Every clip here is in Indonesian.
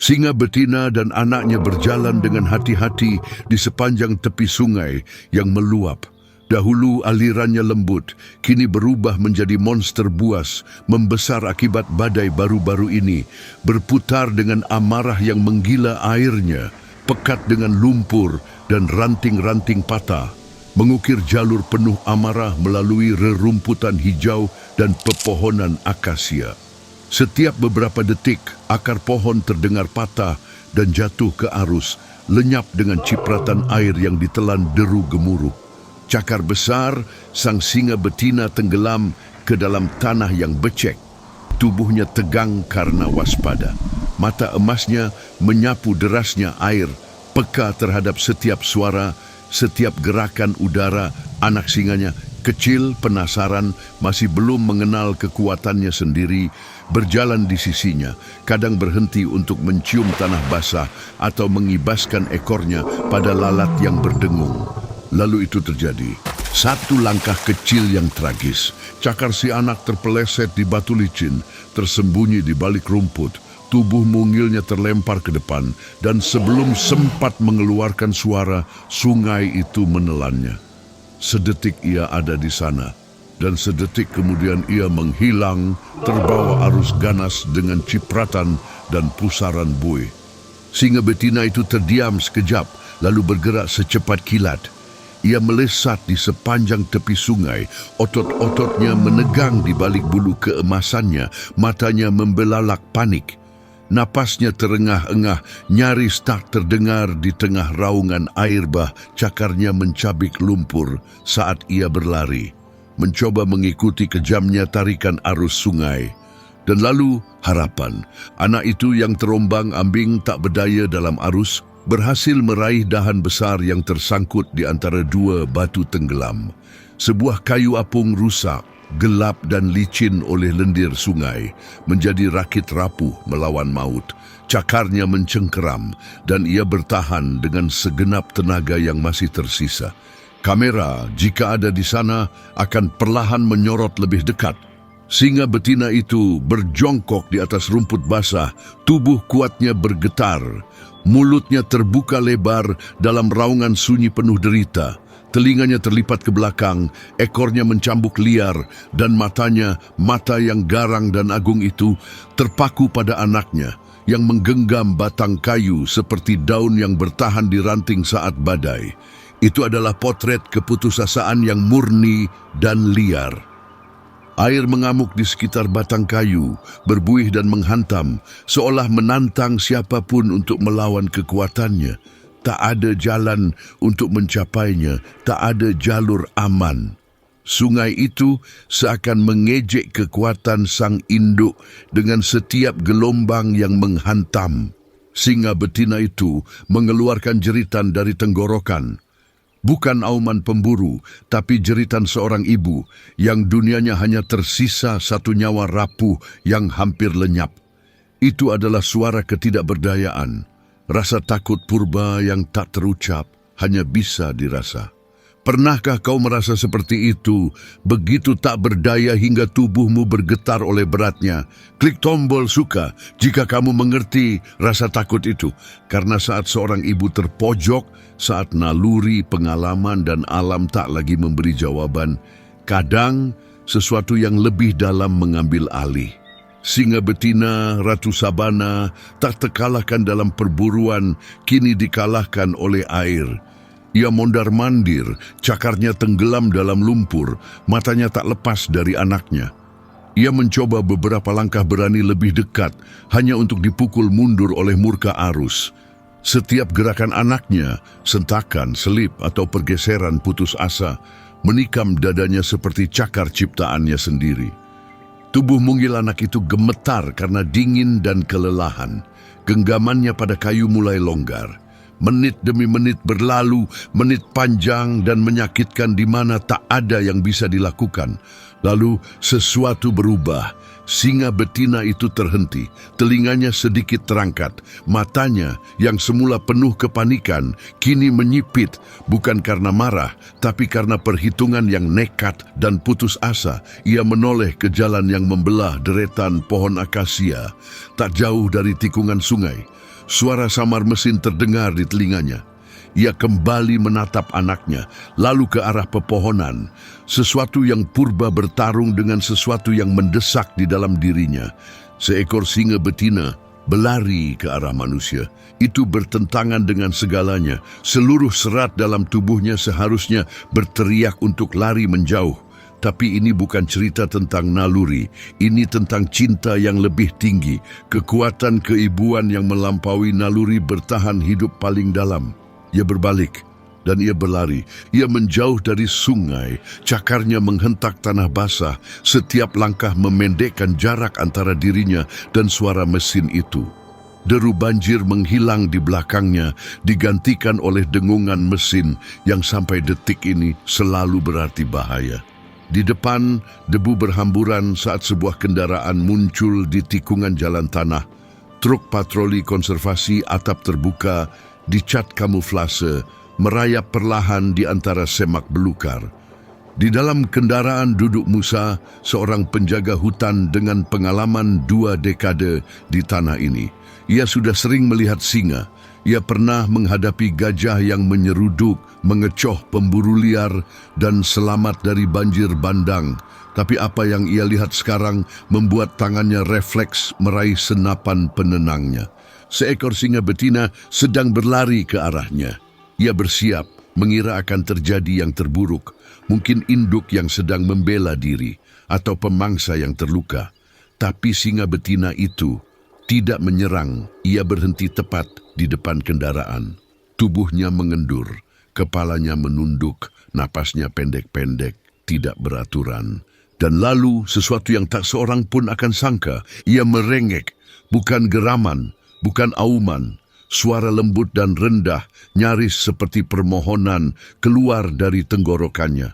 Singa betina dan anaknya berjalan dengan hati-hati di sepanjang tepi sungai yang meluap. Dahulu alirannya lembut, kini berubah menjadi monster buas, membesar akibat badai baru-baru ini, berputar dengan amarah yang menggila airnya, pekat dengan lumpur dan ranting-ranting patah, mengukir jalur penuh amarah melalui rerumputan hijau dan pepohonan akasia. Setiap beberapa detik, akar pohon terdengar patah dan jatuh ke arus, lenyap dengan cipratan air yang ditelan deru gemuruh. Cakar besar, sang singa betina tenggelam ke dalam tanah yang becek. Tubuhnya tegang karena waspada. Mata emasnya menyapu derasnya air, peka terhadap setiap suara, setiap gerakan udara. Anak singanya kecil, penasaran, masih belum mengenal kekuatannya sendiri, berjalan di sisinya, kadang berhenti untuk mencium tanah basah atau mengibaskan ekornya pada lalat yang berdengung. Lalu itu terjadi. Satu langkah kecil yang tragis. Cakar si anak terpeleset di batu licin, tersembunyi di balik rumput. Tubuh mungilnya terlempar ke depan, dan sebelum sempat mengeluarkan suara, sungai itu menelannya. Sedetik ia ada di sana, dan sedetik kemudian ia menghilang, terbawa arus ganas dengan cipratan dan pusaran buih. Singa betina itu terdiam sekejap, lalu bergerak secepat kilat. Ia melesat di sepanjang tepi sungai, otot-ototnya menegang di balik bulu keemasannya, matanya membelalak panik. Napasnya terengah-engah, nyaris tak terdengar di tengah raungan air bah. Cakarnya mencabik lumpur saat ia berlari, mencoba mengikuti kejamnya tarikan arus sungai. Dan lalu harapan, anak itu yang terombang-ambing tak berdaya dalam arus, berhasil meraih dahan besar yang tersangkut di antara dua batu tenggelam. Sebuah kayu apung rusak, gelap dan licin oleh lendir sungai, menjadi rakit rapuh melawan maut. Cakarnya mencengkeram dan ia bertahan dengan segenap tenaga yang masih tersisa. Kamera, jika ada di sana, akan perlahan menyorot lebih dekat. Singa betina itu berjongkok di atas rumput basah, tubuh kuatnya bergetar. Mulutnya terbuka lebar dalam raungan sunyi penuh derita. Telinganya terlipat ke belakang, ekornya mencambuk liar, dan matanya, mata yang garang dan agung itu, terpaku pada anaknya, yang menggenggam batang kayu seperti daun yang bertahan di ranting saat badai. Itu adalah potret keputusasaan yang murni dan liar. Air mengamuk di sekitar batang kayu, berbuih dan menghantam, seolah menantang siapapun untuk melawan kekuatannya. Tak ada jalan untuk mencapainya, tak ada jalur aman. Sungai itu seakan mengejek kekuatan sang induk dengan setiap gelombang yang menghantam. Singa betina itu mengeluarkan jeritan dari tenggorokan. Bukan auman pemburu, tapi jeritan seorang ibu yang dunianya hanya tersisa satu nyawa rapuh yang hampir lenyap. Itu adalah suara ketidakberdayaan, rasa takut purba yang tak terucap, hanya bisa dirasa. Pernahkah kau merasa seperti itu, begitu tak berdaya hingga tubuhmu bergetar oleh beratnya? Klik tombol suka jika kamu mengerti rasa takut itu, karena saat seorang ibu terpojok, saat naluri, pengalaman, dan alam tak lagi memberi jawaban, kadang sesuatu yang lebih dalam mengambil alih. Singa betina, Ratu Sabana, tak terkalahkan dalam perburuan, kini dikalahkan oleh air. Ia mondar-mandir, cakarnya tenggelam dalam lumpur, matanya tak lepas dari anaknya. Ia mencoba beberapa langkah berani lebih dekat, hanya untuk dipukul mundur oleh murka arus. Setiap gerakan anaknya, sentakan, selip, atau pergeseran putus asa, menikam dadanya seperti cakar ciptaannya sendiri. Tubuh mungil anak itu gemetar karena dingin dan kelelahan. Genggamannya pada kayu mulai longgar. Menit demi menit berlalu, menit panjang dan menyakitkan di mana tak ada yang bisa dilakukan. Lalu sesuatu berubah. Singa betina itu terhenti, telinganya sedikit terangkat. Matanya yang semula penuh kepanikan, kini menyipit, bukan karena marah, tapi karena perhitungan yang nekat dan putus asa. Ia menoleh ke jalan yang membelah deretan pohon akasia, tak jauh dari tikungan sungai. suara samar mesin terdengar di telinganya. Ia kembali menatap anaknya, lalu ke arah pepohonan. Sesuatu yang purba bertarung dengan sesuatu yang mendesak di dalam dirinya. Seekor singa betina berlari ke arah manusia. Itu bertentangan dengan segalanya. Seluruh serat dalam tubuhnya seharusnya berteriak untuk lari menjauh. Tapi ini bukan cerita tentang naluri. Ini tentang cinta yang lebih tinggi. Kekuatan keibuan yang melampaui naluri bertahan hidup paling dalam. Ia berbalik dan ia berlari. Ia menjauh dari sungai. Cakarnya menghentak tanah basah. Setiap langkah memendekkan jarak antara dirinya dan suara mesin itu. Deru banjir menghilang di belakangnya, digantikan oleh dengungan mesin yang sampai detik ini selalu berarti bahaya. Di depan, debu berhamburan saat sebuah kendaraan muncul di tikungan jalan tanah. Truk patroli konservasi atap terbuka, dicat kamuflase, merayap perlahan di antara semak belukar. Di dalam kendaraan duduk Musa, seorang penjaga hutan dengan pengalaman 2 dekade di tanah ini. Ia sudah sering melihat singa. Ia pernah menghadapi gajah yang menyeruduk, mengecoh pemburu liar, dan selamat dari banjir bandang. Tapi apa yang ia lihat sekarang membuat tangannya refleks meraih senapan penenangnya. Seekor singa betina sedang berlari ke arahnya. Ia bersiap, mengira akan terjadi yang terburuk. Mungkin induk yang sedang membela diri, atau pemangsa yang terluka. Tapi singa betina itu tidak menyerang. Ia berhenti tepat di depan kendaraan. Tubuhnya mengendur, kepalanya menunduk, napasnya pendek-pendek, tidak beraturan. Dan lalu sesuatu yang tak seorang pun akan sangka, ia merengek, bukan geraman, bukan auman. Suara lembut dan rendah, nyaris seperti permohonan, keluar dari tenggorokannya.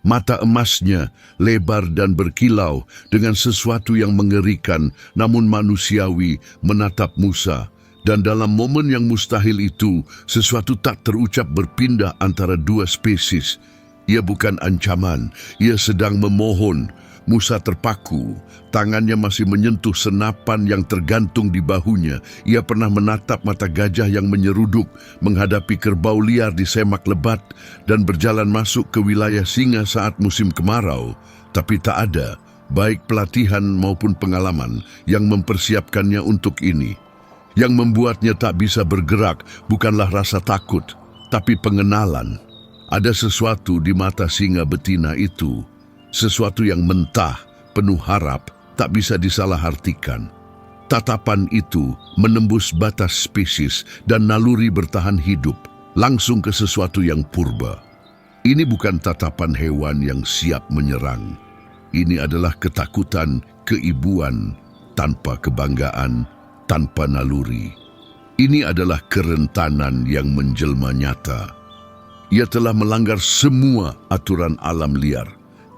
Mata emasnya lebar dan berkilau dengan sesuatu yang mengerikan namun manusiawi menatap Musa. Dan dalam momen yang mustahil itu, sesuatu tak terucap berpindah antara 2 spesies. Ia bukan ancaman, ia sedang memohon. Musa terpaku, tangannya masih menyentuh senapan yang tergantung di bahunya. Ia pernah menatap mata gajah yang menyeruduk, menghadapi kerbau liar di semak lebat, dan berjalan masuk ke wilayah singa saat musim kemarau. Tapi tak ada, baik pelatihan maupun pengalaman, yang mempersiapkannya untuk ini. Yang membuatnya tak bisa bergerak bukanlah rasa takut, tapi pengenalan. Ada sesuatu di mata singa betina itu, sesuatu yang mentah, penuh harap, tak bisa disalahartikan. Tatapan itu menembus batas spesies dan naluri bertahan hidup, langsung ke sesuatu yang purba. Ini bukan tatapan hewan yang siap menyerang. Ini adalah ketakutan, keibuan, tanpa kebanggaan, tanpa naluri. Ini adalah kerentanan yang menjelma nyata. Ia telah melanggar semua aturan alam liar.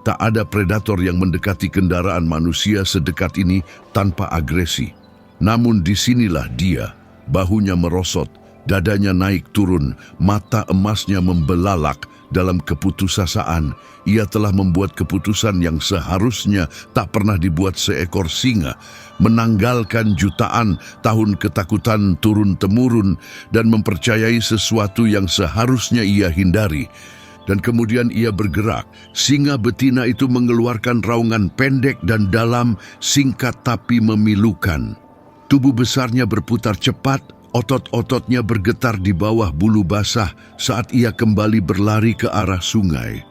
Tak ada predator yang mendekati kendaraan manusia sedekat ini tanpa agresi. Namun disinilah dia, bahunya merosot, dadanya naik turun, mata emasnya membelalak dalam keputusasaan. Ia telah membuat keputusan yang seharusnya tak pernah dibuat seekor singa, menanggalkan jutaan tahun ketakutan turun-temurun dan mempercayai sesuatu yang seharusnya ia hindari. Dan kemudian ia bergerak. Singa betina itu mengeluarkan raungan pendek dan dalam, singkat tapi memilukan. Tubuh besarnya berputar cepat, otot-ototnya bergetar di bawah bulu basah saat ia kembali berlari ke arah sungai.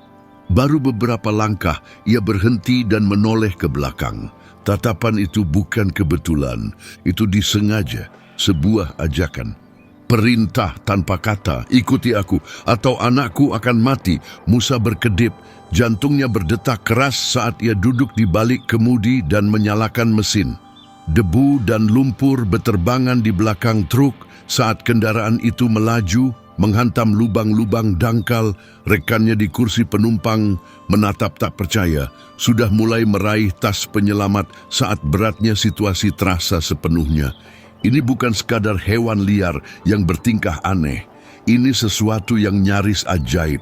Baru beberapa langkah, ia berhenti dan menoleh ke belakang. Tatapan itu bukan kebetulan, itu disengaja, sebuah ajakan. Perintah tanpa kata, ikuti aku, atau anakku akan mati. Musa berkedip, jantungnya berdetak keras saat ia duduk di balik kemudi dan menyalakan mesin. Debu dan lumpur beterbangan di belakang truk saat kendaraan itu melaju, menghantam lubang-lubang dangkal. Rekannya di kursi penumpang menatap tak percaya, sudah mulai meraih tas penyelamat saat beratnya situasi terasa sepenuhnya. Ini bukan sekadar hewan liar yang bertingkah aneh. Ini sesuatu yang nyaris ajaib.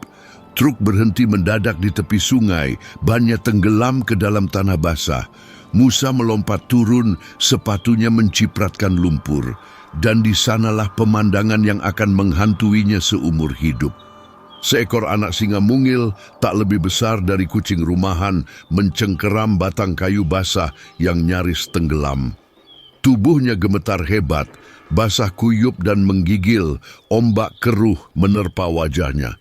Truk berhenti mendadak di tepi sungai, bannya tenggelam ke dalam tanah basah. Musa melompat turun, sepatunya mencipratkan lumpur. dan di sanalah pemandangan yang akan menghantuinya seumur hidup. Seekor anak singa mungil tak lebih besar dari kucing rumahan mencengkeram batang kayu basah yang nyaris tenggelam. Tubuhnya gemetar hebat, basah kuyup dan menggigil, ombak keruh menerpa wajahnya.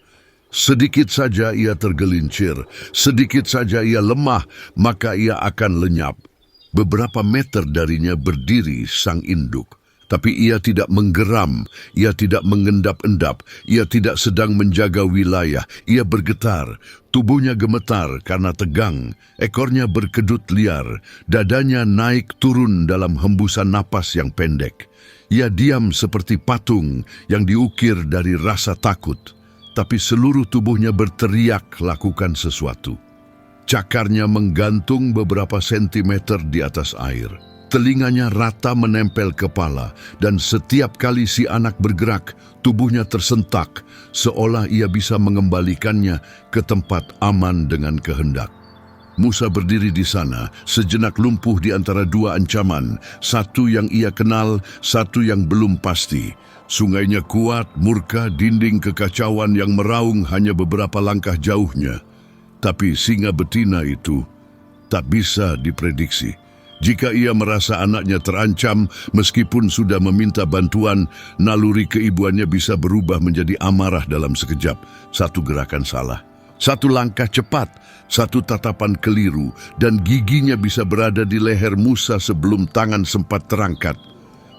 Sedikit saja ia tergelincir, sedikit saja ia lemah, maka ia akan lenyap. Beberapa meter darinya berdiri sang induk. Tapi ia tidak menggeram, ia tidak mengendap-endap, ia tidak sedang menjaga wilayah, ia bergetar, tubuhnya gemetar karena tegang, ekornya berkedut liar, dadanya naik turun dalam hembusan napas yang pendek. Ia diam seperti patung yang diukir dari rasa takut, tapi seluruh tubuhnya berteriak lakukan sesuatu. Cakarnya menggantung beberapa sentimeter di atas air. Telinganya rata menempel kepala, dan setiap kali si anak bergerak, tubuhnya tersentak, seolah ia bisa mengembalikannya ke tempat aman dengan kehendak. Musa berdiri di sana, sejenak lumpuh di antara dua ancaman, satu yang ia kenal, satu yang belum pasti. Sungainya kuat, murka, dinding kekacauan yang meraung hanya beberapa langkah jauhnya. Tapi singa betina itu tak bisa diprediksi. Jika ia merasa anaknya terancam, meskipun sudah meminta bantuan, naluri keibuannya bisa berubah menjadi amarah dalam sekejap. Satu gerakan salah, satu langkah cepat, satu tatapan keliru, dan giginya bisa berada di leher Musa sebelum tangan sempat terangkat.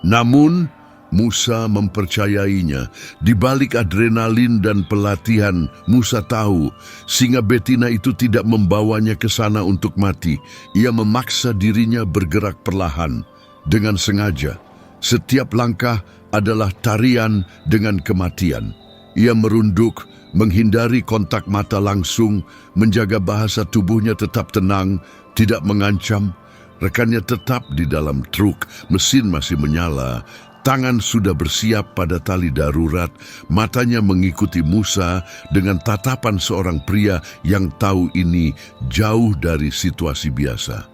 Namun, Musa mempercayainya. Di balik adrenalin dan pelatihan, Musa tahu singa betina itu tidak membawanya ke sana untuk mati. Ia memaksa dirinya bergerak perlahan. Dengan sengaja, setiap langkah adalah tarian dengan kematian. Ia merunduk, menghindari kontak mata langsung, menjaga bahasa tubuhnya tetap tenang, tidak mengancam. Rekannya tetap di dalam truk, mesin masih menyala. Tangan sudah bersiap pada tali darurat, matanya mengikuti Musa dengan tatapan seorang pria yang tahu ini jauh dari situasi biasa.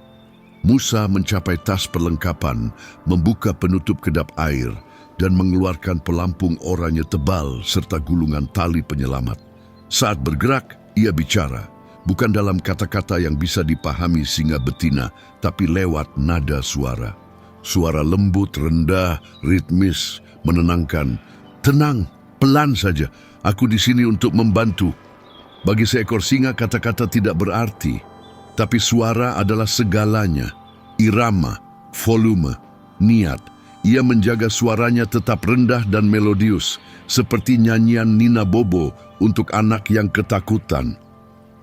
Musa mencapai tas perlengkapan, membuka penutup kedap air, dan mengeluarkan pelampung oranye tebal serta gulungan tali penyelamat. Saat bergerak, ia bicara, bukan dalam kata-kata yang bisa dipahami singa betina, tapi lewat nada suara. Suara lembut, rendah, ritmis, menenangkan. Tenang, pelan saja. Aku di sini untuk membantu. Bagi seekor singa kata-kata tidak berarti, tapi suara adalah segalanya. Irama, volume, niat. Ia menjaga suaranya tetap rendah dan melodius, seperti nyanyian Nina Bobo untuk anak yang ketakutan.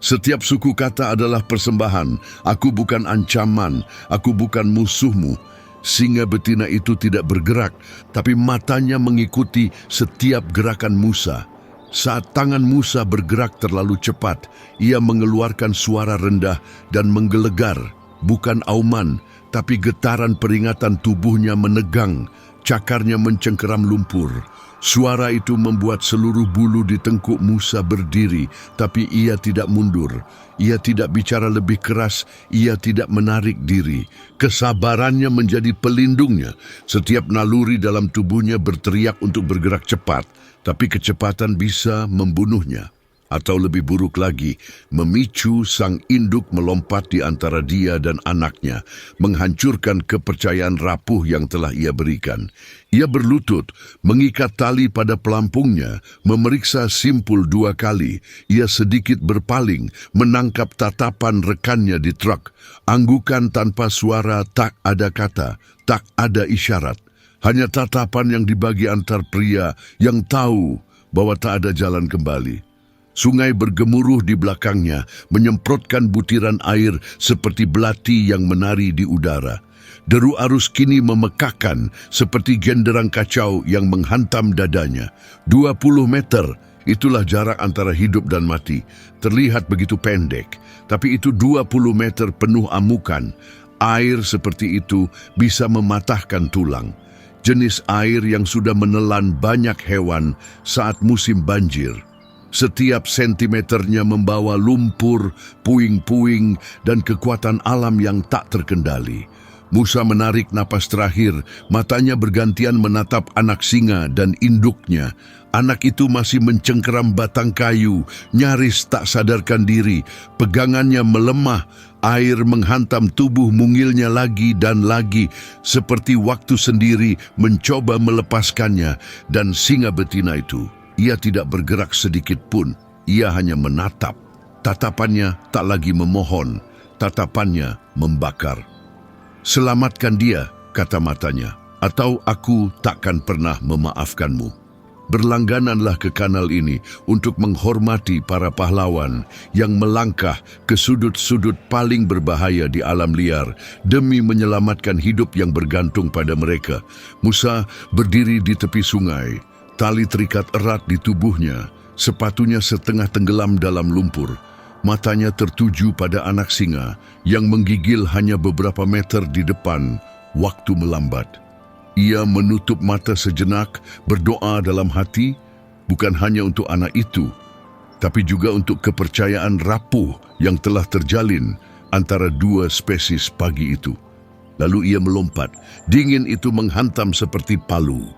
Setiap suku kata adalah persembahan. Aku bukan ancaman, aku bukan musuhmu. Singa betina itu tidak bergerak, tapi matanya mengikuti setiap gerakan Musa. Saat tangan Musa bergerak terlalu cepat, ia mengeluarkan suara rendah dan menggelegar, bukan auman, tapi getaran peringatan tubuhnya menegang, cakarnya mencengkeram lumpur. Suara itu membuat seluruh bulu di tengkuk Musa berdiri, tapi ia tidak mundur. Ia tidak bicara lebih keras, ia tidak menarik diri. Kesabarannya menjadi pelindungnya. Setiap naluri dalam tubuhnya berteriak untuk bergerak cepat, tapi kecepatan bisa membunuhnya. Atau lebih buruk lagi, memicu sang induk melompat di antara dia dan anaknya, menghancurkan kepercayaan rapuh yang telah ia berikan. Ia berlutut, mengikat tali pada pelampungnya, memeriksa simpul 2 kali. Ia sedikit berpaling, menangkap tatapan rekannya di truk. Anggukan tanpa suara, tak ada kata, tak ada isyarat. Hanya tatapan yang dibagi antar pria yang tahu bahwa tak ada jalan kembali. Sungai bergemuruh di belakangnya, menyemprotkan butiran air seperti belati yang menari di udara. Deru arus kini memekakkan seperti genderang kacau yang menghantam dadanya. 20 meter, itulah jarak antara hidup dan mati. Terlihat begitu pendek, tapi itu 20 meter penuh amukan. Air seperti itu bisa mematahkan tulang. Jenis air yang sudah menelan banyak hewan saat musim banjir. Setiap sentimeternya membawa lumpur, puing-puing, dan kekuatan alam yang tak terkendali. Musa menarik napas terakhir, matanya bergantian menatap anak singa dan induknya. Anak itu masih mencengkeram batang kayu, nyaris tak sadarkan diri. Pegangannya melemah, air menghantam tubuh mungilnya lagi dan lagi, seperti waktu sendiri mencoba melepaskannya. Dan singa betina itu, ia tidak bergerak sedikit pun, ia hanya menatap. Tatapannya tak lagi memohon, tatapannya membakar. "Selamatkan dia," kata matanya, "atau aku takkan pernah memaafkanmu." Berlanggananlah ke kanal ini untuk menghormati para pahlawan yang melangkah ke sudut-sudut paling berbahaya di alam liar demi menyelamatkan hidup yang bergantung pada mereka. Musa berdiri di tepi sungai, tali terikat erat di tubuhnya, sepatunya setengah tenggelam dalam lumpur. Matanya tertuju pada anak singa yang menggigil hanya beberapa meter di depan. Waktu melambat. Ia menutup mata sejenak, berdoa dalam hati, bukan hanya untuk anak itu, tapi juga untuk kepercayaan rapuh yang telah terjalin antara dua spesies pagi itu. Lalu ia melompat. Dingin itu menghantam seperti palu.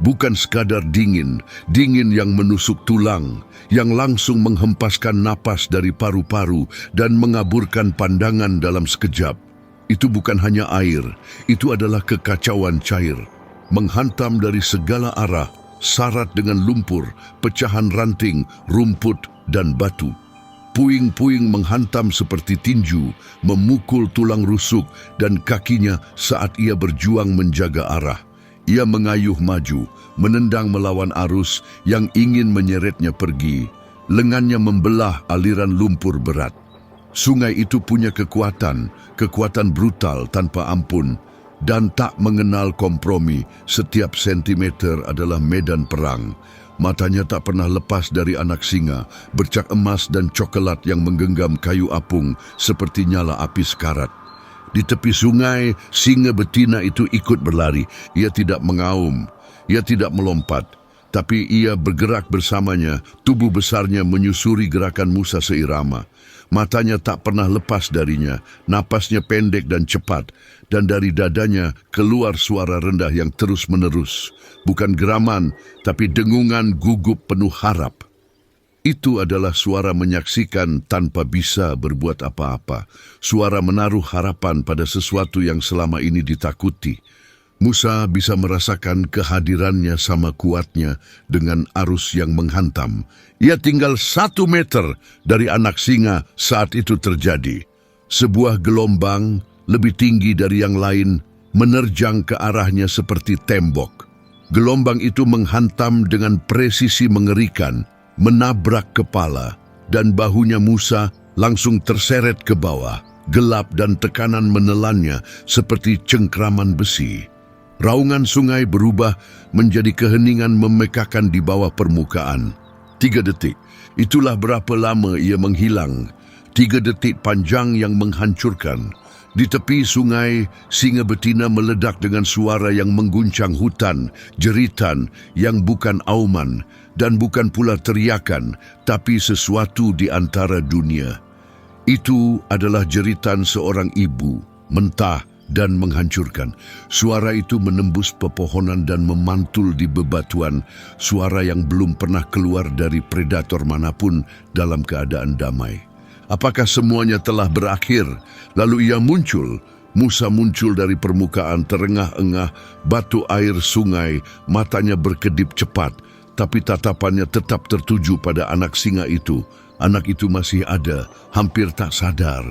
Bukan sekadar dingin, dingin yang menusuk tulang, yang langsung menghempaskan napas dari paru-paru dan mengaburkan pandangan dalam sekejap. Itu bukan hanya air, itu adalah kekacauan cair. Menghantam dari segala arah, syarat dengan lumpur, pecahan ranting, rumput, dan batu. Puing-puing menghantam seperti tinju, memukul tulang rusuk dan kakinya saat ia berjuang menjaga arah. Ia mengayuh maju, menendang melawan arus yang ingin menyeretnya pergi. Lengannya membelah aliran lumpur berat. Sungai itu punya kekuatan brutal tanpa ampun, dan tak mengenal kompromi. Setiap sentimeter adalah medan perang. Matanya tak pernah lepas dari anak singa, bercak emas dan coklat yang menggenggam kayu apung seperti nyala api sekarat. Di tepi sungai, singa betina itu ikut berlari. Ia tidak mengaum, ia tidak melompat, tapi ia bergerak bersamanya. Tubuh besarnya menyusuri gerakan Musa seirama. Matanya tak pernah lepas darinya, napasnya pendek dan cepat, dan dari dadanya keluar suara rendah yang terus-menerus. Bukan geraman, tapi dengungan gugup penuh harap. Itu adalah suara menyaksikan tanpa bisa berbuat apa-apa. Suara menaruh harapan pada sesuatu yang selama ini ditakuti. Musa bisa merasakan kehadirannya sama kuatnya dengan arus yang menghantam. Ia tinggal 1 meter dari anak singa saat itu terjadi. Sebuah gelombang lebih tinggi dari yang lain menerjang ke arahnya seperti tembok. Gelombang itu menghantam dengan presisi mengerikan, menabrak kepala, dan bahunya Musa langsung terseret ke bawah. Gelap dan tekanan menelannya seperti cengkraman besi. Raungan sungai berubah menjadi keheningan memekakan di bawah permukaan. 3 detik, itulah berapa lama ia menghilang. 3 detik panjang yang menghancurkan. Di tepi sungai, singa betina meledak dengan suara yang mengguncang hutan, jeritan yang bukan auman, dan bukan pula teriakan, tapi sesuatu di antara dunia. Itu adalah jeritan seorang ibu, mentah dan menghancurkan. Suara itu menembus pepohonan dan memantul di bebatuan, suara yang belum pernah keluar dari predator manapun dalam keadaan damai. Apakah semuanya telah berakhir? Lalu ia muncul. Musa muncul dari permukaan terengah-engah batu air sungai, matanya berkedip cepat, tapi tatapannya tetap tertuju pada anak singa itu. Anak itu masih ada, hampir tak sadar.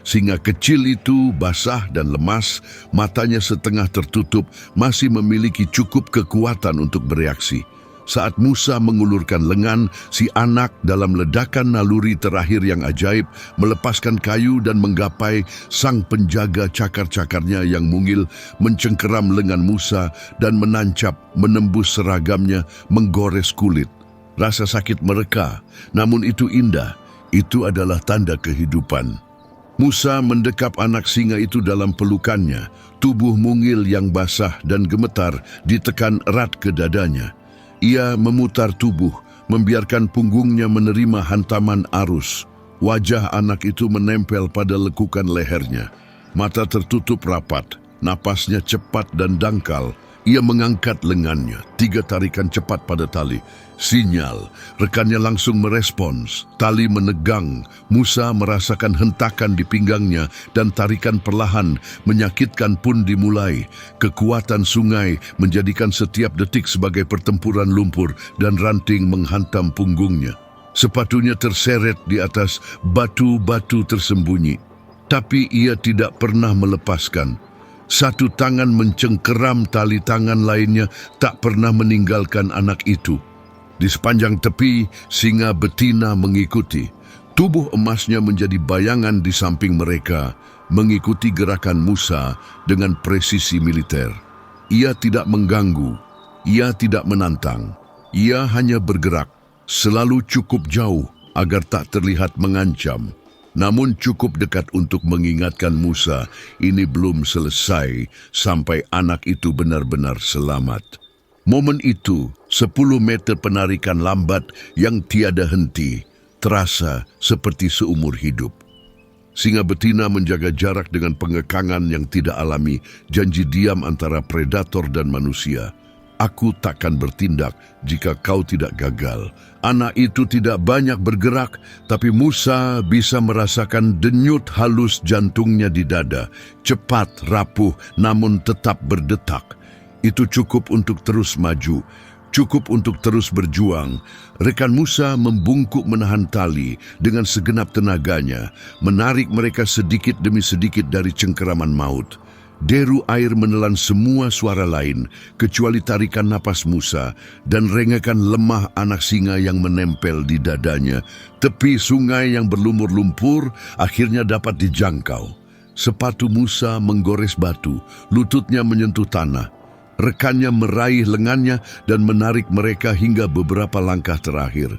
Singa kecil itu basah dan lemas, matanya setengah tertutup, masih memiliki cukup kekuatan untuk bereaksi. Saat Musa mengulurkan lengan, si anak dalam ledakan naluri terakhir yang ajaib melepaskan kayu dan menggapai sang penjaga cakar-cakarnya yang mungil, mencengkeram lengan Musa dan menancap, menembus seragamnya, menggores kulit. Rasa sakit mereka, namun itu indah. Itu adalah tanda kehidupan. Musa mendekap anak singa itu dalam pelukannya. Tubuh mungil yang basah dan gemetar ditekan erat ke dadanya. Ia memutar tubuh, membiarkan punggungnya menerima hantaman arus. Wajah anak itu menempel pada lekukan lehernya. Mata tertutup rapat, napasnya cepat dan dangkal. Ia mengangkat lengannya, 3 tarikan cepat pada tali. Sinyal, rekannya langsung merespons. Tali menegang, Musa merasakan hentakan di pinggangnya dan tarikan perlahan menyakitkan pun dimulai. Kekuatan sungai menjadikan setiap detik sebagai pertempuran lumpur dan ranting menghantam punggungnya. Sepatunya terseret di atas batu-batu tersembunyi. Tapi ia tidak pernah melepaskan. Satu tangan mencengkeram tali tangan lainnya tak pernah meninggalkan anak itu. Di sepanjang tepi, singa betina mengikuti. Tubuh emasnya menjadi bayangan di samping mereka, mengikuti gerakan Musa dengan presisi militer. Ia tidak mengganggu, ia tidak menantang. Ia hanya bergerak, selalu cukup jauh agar tak terlihat mengancam. Namun cukup dekat untuk mengingatkan Musa, ini belum selesai sampai anak itu benar-benar selamat. Momen itu, 10 meter penarikan lambat yang tiada henti, terasa seperti seumur hidup. Singa betina menjaga jarak dengan pengekangan yang tidak alami, janji diam antara predator dan manusia. Aku takkan bertindak jika kau tidak gagal. Anak itu tidak banyak bergerak, tapi Musa bisa merasakan denyut halus jantungnya di dada. Cepat, rapuh, namun tetap berdetak. Itu cukup untuk terus maju, cukup untuk terus berjuang. Rekan Musa membungkuk menahan tali dengan segenap tenaganya, menarik mereka sedikit demi sedikit dari cengkeraman maut. Deru air menelan semua suara lain, kecuali tarikan napas Musa dan rengakan lemah anak singa yang menempel di dadanya. Tepi sungai yang berlumur lumpur akhirnya dapat dijangkau. Sepatu Musa menggores batu, lututnya menyentuh tanah. Rekannya meraih lengannya dan menarik mereka hingga beberapa langkah terakhir.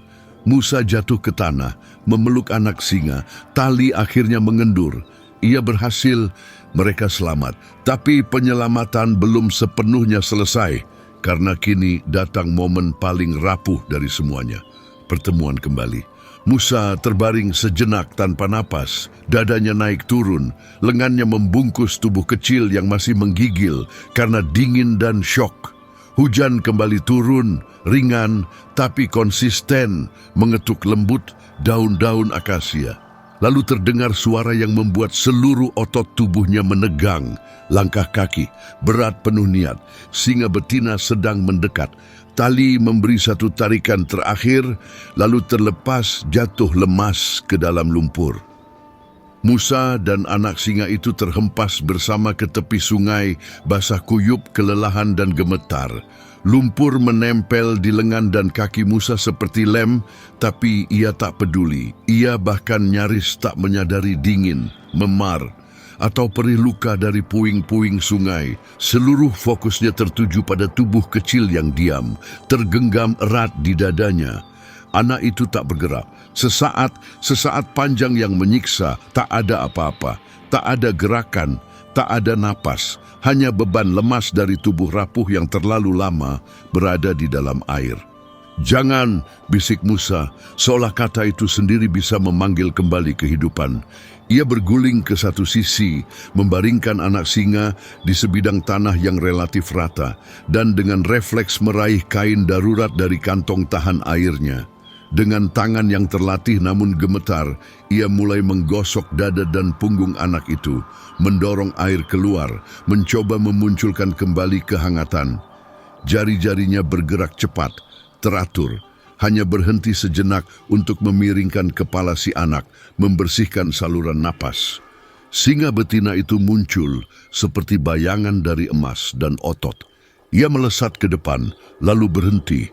Musa jatuh ke tanah, memeluk anak singa. Tali akhirnya mengendur. Ia berhasil, mereka selamat. Tapi penyelamatan belum sepenuhnya selesai, karena kini datang momen paling rapuh dari semuanya. Pertemuan kembali. Musa terbaring sejenak tanpa napas, dadanya naik turun, lengannya membungkus tubuh kecil yang masih menggigil karena dingin dan syok. Hujan kembali turun, ringan tapi konsisten, mengetuk lembut daun-daun akasia. Lalu terdengar suara yang membuat seluruh otot tubuhnya menegang. Langkah kaki, berat penuh niat. Singa betina sedang mendekat. Tali memberi satu tarikan terakhir, lalu terlepas jatuh lemas ke dalam lumpur. Musa dan anak singa itu terhempas bersama ke tepi sungai, basah kuyup, kelelahan dan gemetar. Lumpur menempel di lengan dan kaki Musa seperti lem, tapi ia tak peduli. Ia bahkan nyaris tak menyadari dingin, memar, atau perih luka dari puing-puing sungai. Seluruh fokusnya tertuju pada tubuh kecil yang diam, tergenggam erat di dadanya. Anak itu tak bergerak. Sesaat panjang yang menyiksa, tak ada apa-apa, tak ada gerakan, tak ada napas, hanya beban lemas dari tubuh rapuh yang terlalu lama berada di dalam air. "Jangan," bisik Musa, seolah kata itu sendiri bisa memanggil kembali kehidupan. Ia berguling ke satu sisi, membaringkan anak singa di sebidang tanah yang relatif rata, dan dengan refleks meraih kain darurat dari kantong tahan airnya. Dengan tangan yang terlatih namun gemetar, ia mulai menggosok dada dan punggung anak itu, mendorong air keluar, mencoba memunculkan kembali kehangatan. Jari-jarinya bergerak cepat, teratur, hanya berhenti sejenak untuk memiringkan kepala si anak, membersihkan saluran napas. Singa betina itu muncul seperti bayangan dari emas dan otot. Ia melesat ke depan, lalu berhenti.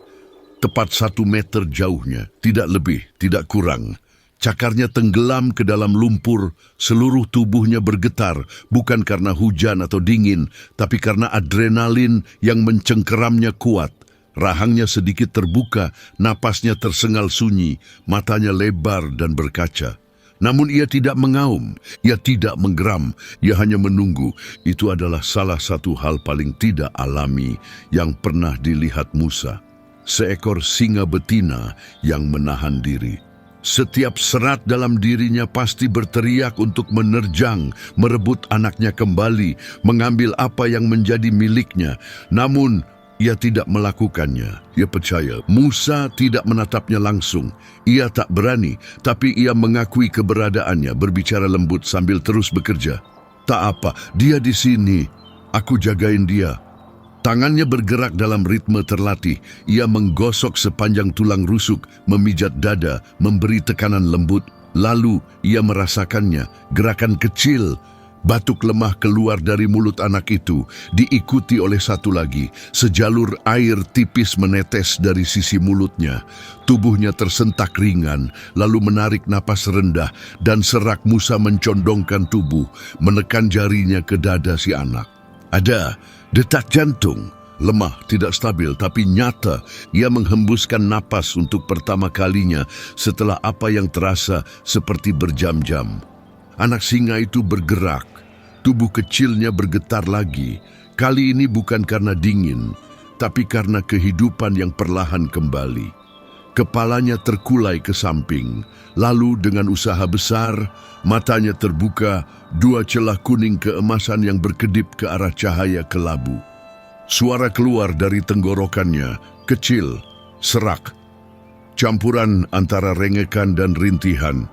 Tepat 1 meter jauhnya, tidak lebih, tidak kurang. Cakarnya tenggelam ke dalam lumpur, seluruh tubuhnya bergetar, bukan karena hujan atau dingin, tapi karena adrenalin yang mencengkeramnya kuat. Rahangnya sedikit terbuka, napasnya tersengal sunyi, matanya lebar dan berkaca. Namun ia tidak mengaum, ia tidak menggeram, ia hanya menunggu. Itu adalah salah satu hal paling tidak alami yang pernah dilihat Musa. Seekor singa betina yang menahan diri. Setiap serat dalam dirinya pasti berteriak untuk menerjang, merebut anaknya kembali, mengambil apa yang menjadi miliknya. Namun, ia tidak melakukannya. Ia percaya Musa tidak menatapnya langsung. Ia tak berani, tapi ia mengakui keberadaannya, berbicara lembut sambil terus bekerja. Tak apa, dia di sini. Aku jagain dia. Tangannya bergerak dalam ritme terlatih. Ia menggosok sepanjang tulang rusuk, memijat dada, memberi tekanan lembut. Lalu ia merasakannya, gerakan kecil. Batuk lemah keluar dari mulut anak itu, diikuti oleh satu lagi. Sejalur air tipis menetes dari sisi mulutnya. Tubuhnya tersentak ringan, lalu menarik napas rendah, dan serak Musa mencondongkan tubuh, menekan jarinya ke dada si anak. Ada detak jantung, lemah, tidak stabil, tapi nyata. Ia menghembuskan napas untuk pertama kalinya setelah apa yang terasa seperti berjam-jam. Anak singa itu bergerak, tubuh kecilnya bergetar lagi. Kali ini bukan karena dingin, tapi karena kehidupan yang perlahan kembali. Kepalanya terkulai ke samping, lalu dengan usaha besar, matanya terbuka, dua celah kuning keemasan yang berkedip ke arah cahaya kelabu. Suara keluar dari tenggorokannya, kecil, serak, campuran antara rengekan dan rintihan.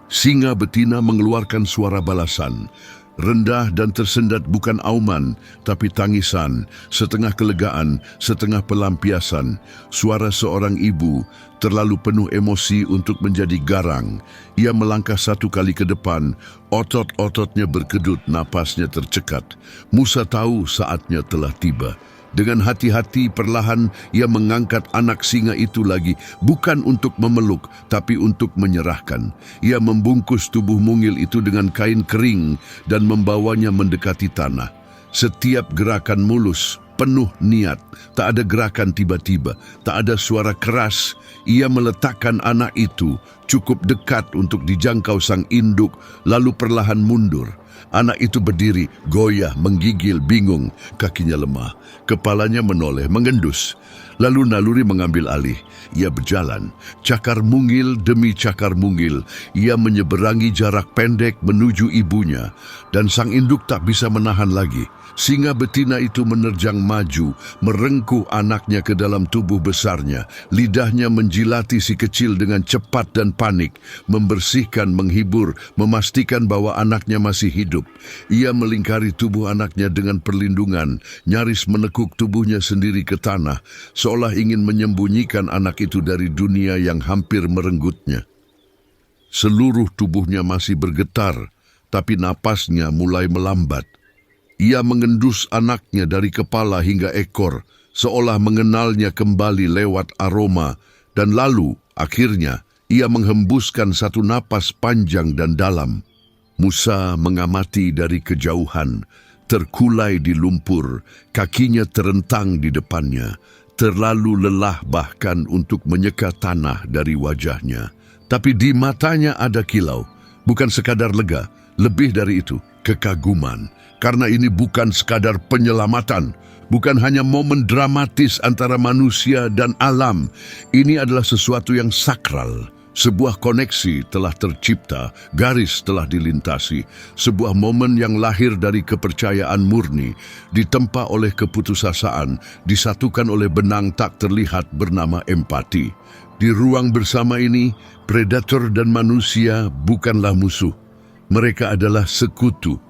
Singa betina mengeluarkan suara balasan, rendah dan tersendat, bukan auman, tapi tangisan, setengah kelegaan, setengah pelampiasan. Suara seorang ibu, terlalu penuh emosi untuk menjadi garang. Ia melangkah satu kali ke depan, otot-ototnya berkedut, napasnya tercekat. Musa tahu saatnya telah tiba. Dengan hati-hati perlahan ia mengangkat anak singa itu lagi, bukan untuk memeluk, tapi untuk menyerahkan. Ia membungkus tubuh mungil itu dengan kain kering dan membawanya mendekati tanah. Setiap gerakan mulus, penuh niat, tak ada gerakan tiba-tiba, tak ada suara keras. Ia meletakkan anak itu cukup dekat untuk dijangkau sang induk, lalu perlahan mundur. Anak itu berdiri, goyah, menggigil, bingung, kakinya lemah, kepalanya menoleh, mengendus. Lalu naluri mengambil alih. Ia berjalan, cakar mungil demi cakar mungil. Ia menyeberangi jarak pendek menuju ibunya, dan sang induk tak bisa menahan lagi. Singa betina itu menerjang maju, merengkuh anaknya ke dalam tubuh besarnya. Lidahnya menjilati si kecil dengan cepat dan panik, membersihkan, menghibur, memastikan bahwa anaknya masih hidup. Ia melingkari tubuh anaknya dengan perlindungan, nyaris menekuk tubuhnya sendiri ke tanah, seolah ingin menyembunyikan anak itu dari dunia yang hampir merenggutnya. Seluruh tubuhnya masih bergetar, tapi napasnya mulai melambat. Ia mengendus anaknya dari kepala hingga ekor, seolah mengenalnya kembali lewat aroma, dan lalu, akhirnya, ia menghembuskan satu napas panjang dan dalam. Musa mengamati dari kejauhan, terkulai di lumpur, kakinya terentang di depannya, terlalu lelah bahkan untuk menyeka tanah dari wajahnya. Tapi di matanya ada kilau, bukan sekadar lega, lebih dari itu, kekaguman. Karena ini bukan sekadar penyelamatan, bukan hanya momen dramatis antara manusia dan alam. Ini adalah sesuatu yang sakral. Sebuah koneksi telah tercipta, garis telah dilintasi. Sebuah momen yang lahir dari kepercayaan murni, ditempa oleh keputusasaan, disatukan oleh benang tak terlihat bernama empati. Di ruang bersama ini, predator dan manusia bukanlah musuh. Mereka adalah sekutu.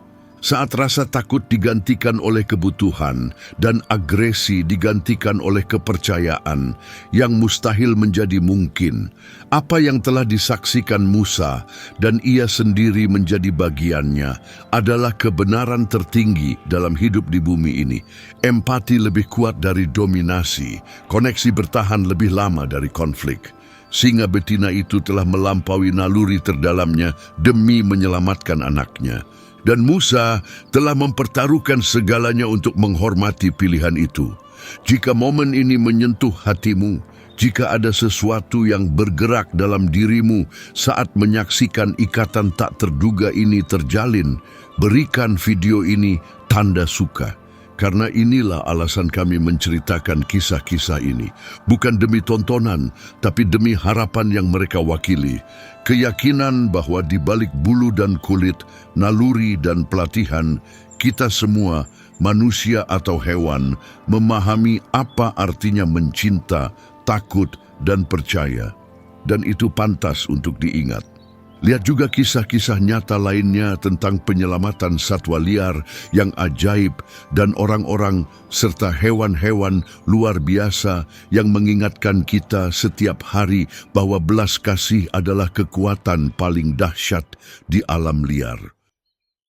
Saat rasa takut digantikan oleh kebutuhan dan agresi digantikan oleh kepercayaan, yang mustahil menjadi mungkin. Apa yang telah disaksikan Musa dan ia sendiri menjadi bagiannya adalah kebenaran tertinggi dalam hidup di bumi ini. Empati lebih kuat dari dominasi, koneksi bertahan lebih lama dari konflik. Singa betina itu telah melampaui naluri terdalamnya demi menyelamatkan anaknya. Dan Musa telah mempertaruhkan segalanya untuk menghormati pilihan itu. Jika momen ini menyentuh hatimu, jika ada sesuatu yang bergerak dalam dirimu saat menyaksikan ikatan tak terduga ini terjalin, berikan video ini tanda suka. Karena inilah alasan kami menceritakan kisah-kisah ini. Bukan demi tontonan, tapi demi harapan yang mereka wakili. Keyakinan bahwa di balik bulu dan kulit, naluri dan pelatihan, kita semua, manusia atau hewan, memahami apa artinya mencinta, takut, dan percaya. Dan itu pantas untuk diingat. Lihat juga kisah-kisah nyata lainnya tentang penyelamatan satwa liar yang ajaib dan orang-orang serta hewan-hewan luar biasa yang mengingatkan kita setiap hari bahwa belas kasih adalah kekuatan paling dahsyat di alam liar.